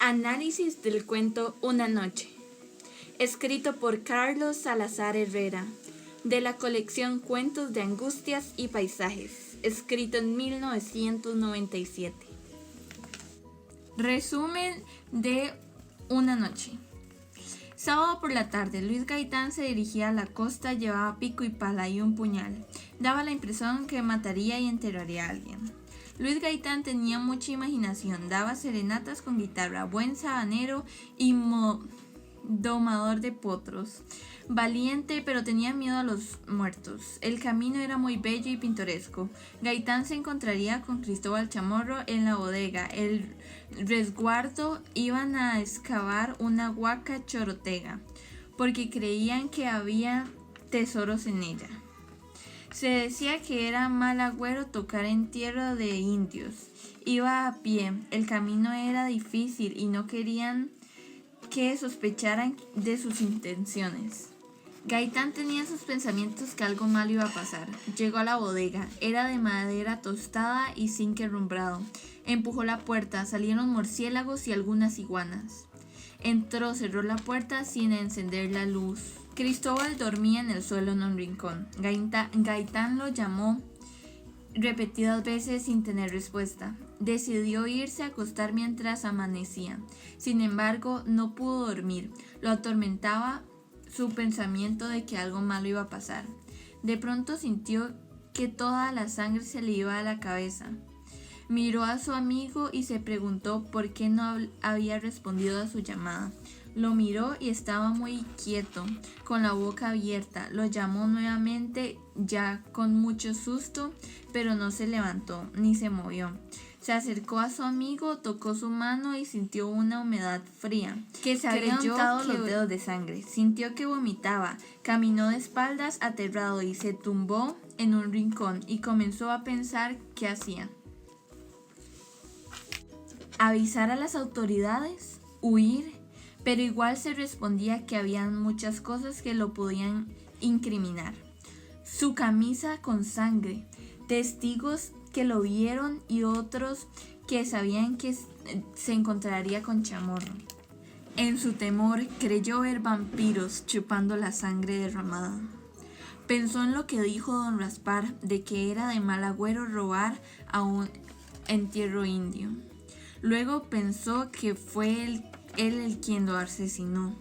Análisis del cuento Una noche, escrito por Carlos Salazar Herrera, de la colección Cuentos de Angustias y Paisajes, escrito en 1997. Resumen de Una noche. Sábado por la tarde, Luis Gaitán se dirigía a la costa, llevaba pico y pala y un puñal. Daba la impresión que mataría y enterraría a alguien. Luis Gaitán tenía mucha imaginación, daba serenatas con guitarra, buen sabanero y domador de potros. Valiente, pero tenía miedo a los muertos. El camino era muy bello y pintoresco. Gaitán se encontraría con Cristóbal Chamorro en la bodega. El resguardo iban a excavar una huaca chorotega, porque creían que había tesoros en ella. Se decía que era mal agüero tocar en tierra de indios. Iba a pie, el camino era difícil y no querían que sospecharan de sus intenciones. Gaitán tenía sus pensamientos que algo malo iba a pasar. Llegó a la bodega, era de madera tostada y zinc herrumbrado. Empujó la puerta, salieron murciélagos y algunas iguanas. Entró, cerró la puerta sin encender la luz. Cristóbal dormía en el suelo en un rincón. Gaitán lo llamó repetidas veces sin tener respuesta. Decidió irse a acostar mientras amanecía. Sin embargo, no pudo dormir. Lo atormentaba su pensamiento de que algo malo iba a pasar. De pronto sintió que toda la sangre se le iba a la cabeza. Miró a su amigo y se preguntó por qué no había respondido a su llamada. Lo miró y estaba muy quieto, con la boca abierta. Lo llamó nuevamente, ya con mucho susto, pero no se levantó ni se movió. Se acercó a su amigo, tocó su mano y sintió una humedad fría, que se había untado los dedos de sangre. Sintió que vomitaba, caminó de espaldas aterrado y se tumbó en un rincón y comenzó a pensar qué hacía. ¿Avisar a las autoridades? ¿Huir? Pero igual se respondía que habían muchas cosas que lo podían incriminar. Su camisa con sangre, testigos que lo vieron y otros que sabían que se encontraría con Chamorro. En su temor creyó ver vampiros chupando la sangre derramada. Pensó en lo que dijo don Raspar de que era de mal agüero robar a un entierro indio. Luego pensó que fue él quien lo asesinó.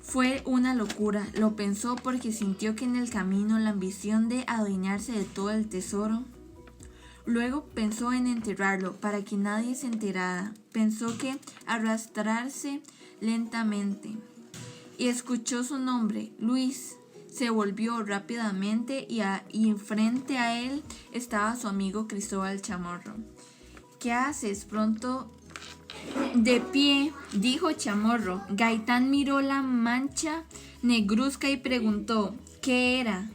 Fue una locura, lo pensó porque sintió que en el camino la ambición de adueñarse de todo el tesoro. Luego pensó en enterrarlo para que nadie se enterara. Pensó que arrastrarse lentamente. Y escuchó su nombre, Luis. Se volvió rápidamente y frente a él estaba su amigo Cristóbal Chamorro. ¿Qué haces? Pronto. De pie, dijo Chamorro. Gaitán miró la mancha negruzca y preguntó, ¿qué era?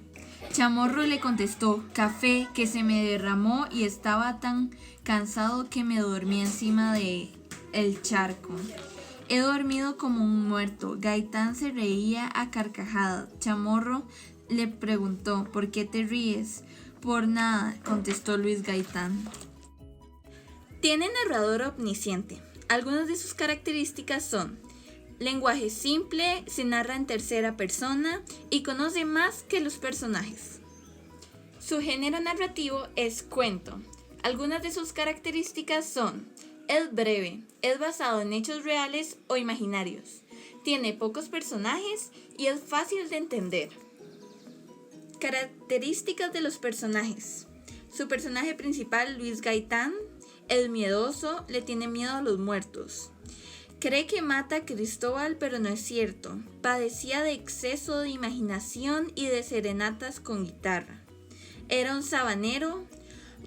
Chamorro le contestó, café que se me derramó y estaba tan cansado que me dormí encima de el charco. He dormido como un muerto. Gaitán se reía a carcajadas. Chamorro le preguntó, ¿por qué te ríes? Por nada, contestó Luis Gaitán. Tiene narrador omnisciente. Algunas de sus características son: lenguaje simple, se narra en tercera persona y conoce más que los personajes. Su género narrativo es cuento. Algunas de sus características son: es breve, es basado en hechos reales o imaginarios, tiene pocos personajes y es fácil de entender. Características de los personajes. Su personaje principal, Luis Gaitán, el miedoso, le tiene miedo a los muertos. Cree que mata a Cristóbal, pero no es cierto. Padecía de exceso de imaginación y de serenatas con guitarra. Era un sabanero,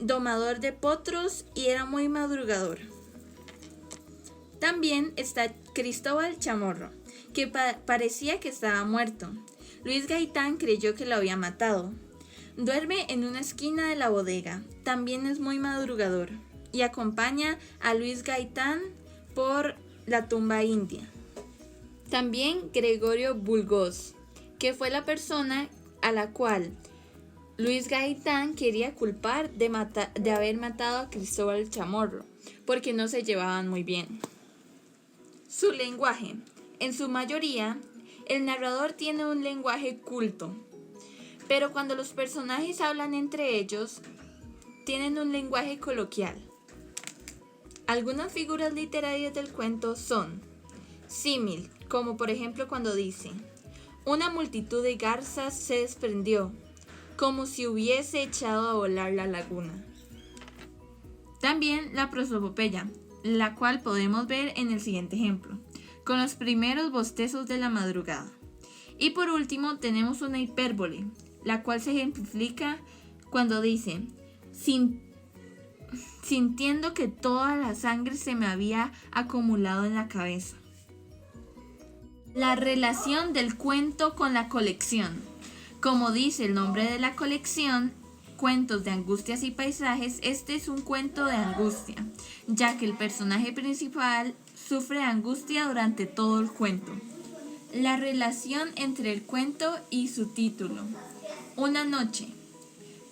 domador de potros y era muy madrugador. También está Cristóbal Chamorro, que parecía que estaba muerto. Luis Gaitán creyó que lo había matado. Duerme en una esquina de la bodega. También es muy madrugador y acompaña a Luis Gaitán por la tumba india. También Gregorio Burgos, que fue la persona a la cual Luis Gaitán quería culpar de haber matado a Cristóbal Chamorro, porque no se llevaban muy bien. Su lenguaje. En su mayoría, el narrador tiene un lenguaje culto, pero cuando los personajes hablan entre ellos, tienen un lenguaje coloquial. Algunas figuras literarias del cuento son símil, como por ejemplo cuando dice: una multitud de garzas se desprendió, como si hubiese echado a volar la laguna. También la prosopopeya, la cual podemos ver en el siguiente ejemplo, con los primeros bostezos de la madrugada. Y por último tenemos una hipérbole, la cual se ejemplifica cuando dice: sintiendo que toda la sangre se me había acumulado en la cabeza. La relación del cuento con la colección. Como dice el nombre de la colección, Cuentos de Angustias y Paisajes, este es un cuento de angustia, ya que el personaje principal sufre angustia durante todo el cuento. La relación entre el cuento y su título. Una noche.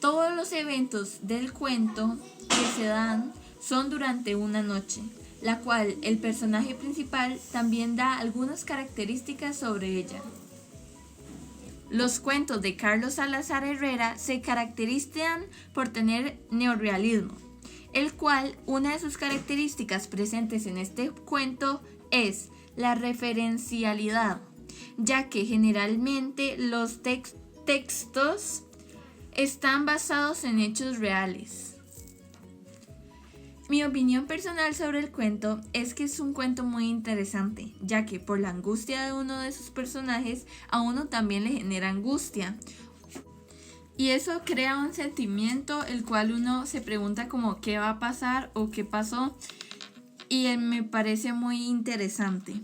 Todos los eventos del cuento que se dan son durante una noche, la cual el personaje principal también da algunas características sobre ella. Los cuentos de Carlos Salazar Herrera se caracterizan por tener neorrealismo, el cual una de sus características presentes en este cuento es la referencialidad, ya que generalmente los textos están basados en hechos reales. Mi opinión personal sobre el cuento es que es un cuento muy interesante, ya que por la angustia de uno de sus personajes, a uno también le genera angustia. Y eso crea un sentimiento el cual uno se pregunta como qué va a pasar o qué pasó, y me parece muy interesante.